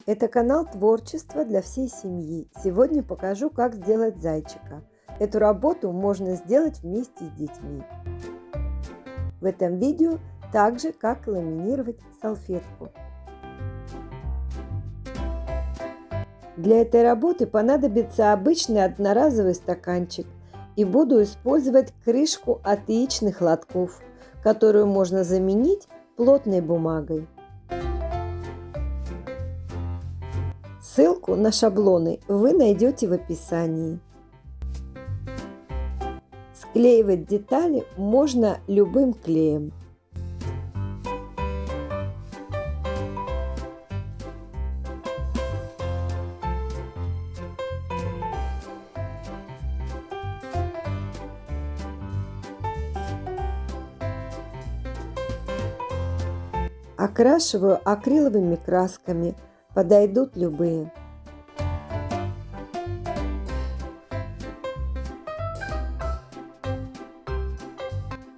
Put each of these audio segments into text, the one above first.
Это канал творчества для всей семьи. Сегодня покажу, как сделать зайчика. Эту работу можно сделать вместе с детьми. В этом видео также как ламинировать салфетку. Для этой работы понадобится обычный одноразовый стаканчик, и буду использовать крышку от яичных лотков, которую можно заменить плотной бумагой. Ссылку на шаблоны вы найдете в описании. Склеивать детали можно любым клеем. Окрашиваю акриловыми красками, подойдут любые.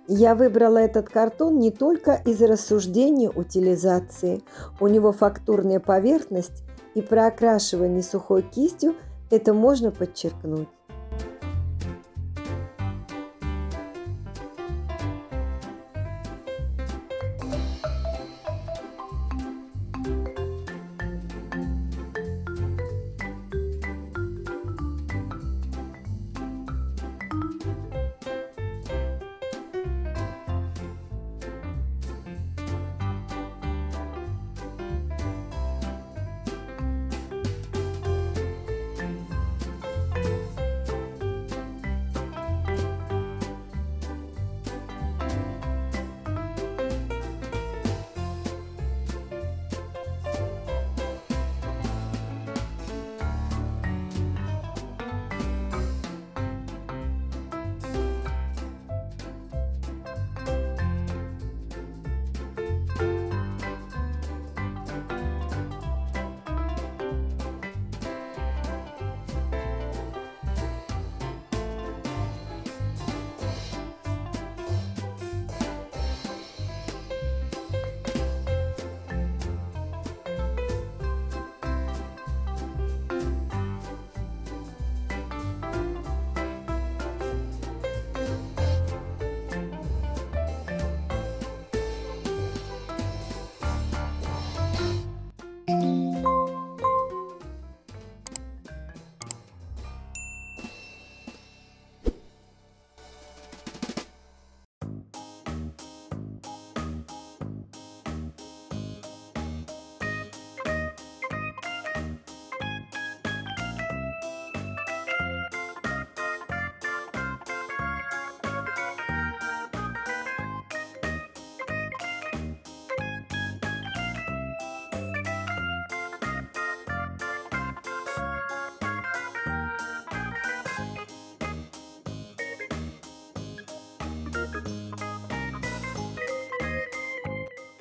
Я выбрала этот картон не только из рассуждений утилизации. У него фактурная поверхность, и при окрашивании сухой кистью это можно подчеркнуть.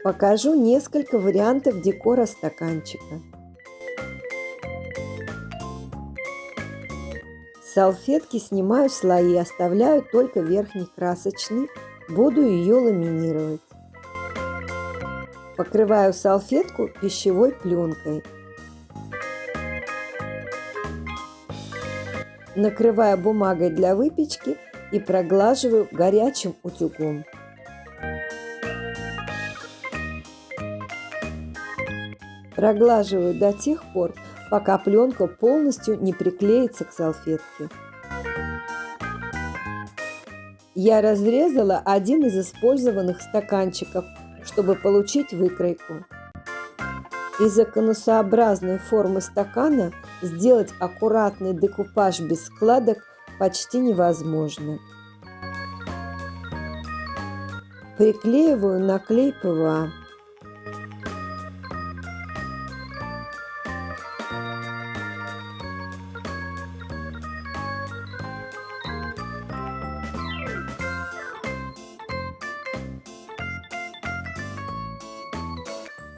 Покажу несколько вариантов декора стаканчика. С салфетки снимаю слои, оставляю только верхний красочный, буду ее ламинировать. Покрываю салфетку пищевой пленкой. Накрываю бумагой для выпечки и проглаживаю горячим утюгом. Проглаживаю до тех пор, пока пленка полностью не приклеится к салфетке. Я разрезала один из использованных стаканчиков, чтобы получить выкройку. Из-за конусообразной формы стакана сделать аккуратный декупаж без складок почти невозможно. Приклеиваю на клей ПВА.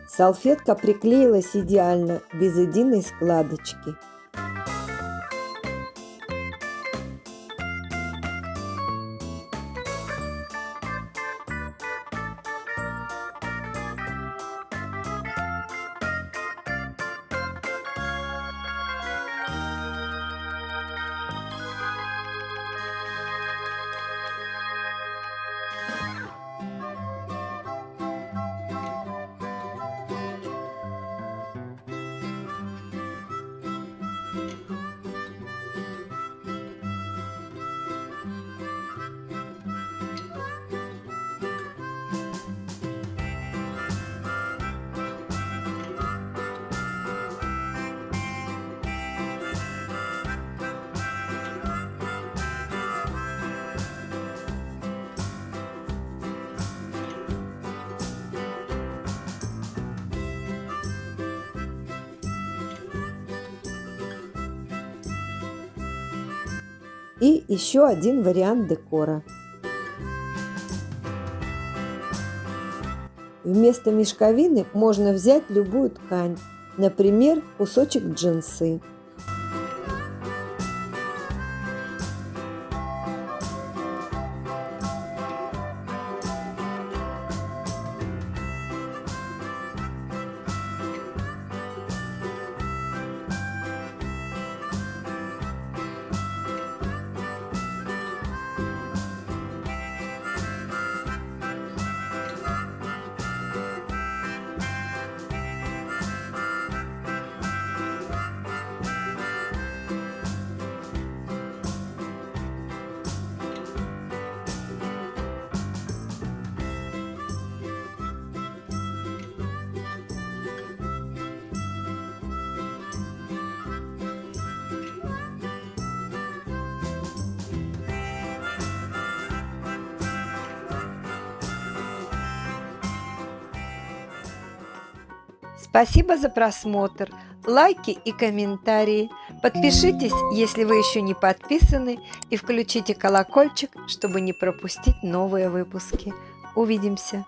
Салфетка приклеилась идеально, без единой складочки. И еще один вариант декора. Вместо мешковины можно взять любую ткань, например, кусочек джинсы. Спасибо за просмотр, лайки и комментарии. Подпишитесь, если вы еще не подписаны, и включите колокольчик, чтобы не пропустить новые выпуски. Увидимся!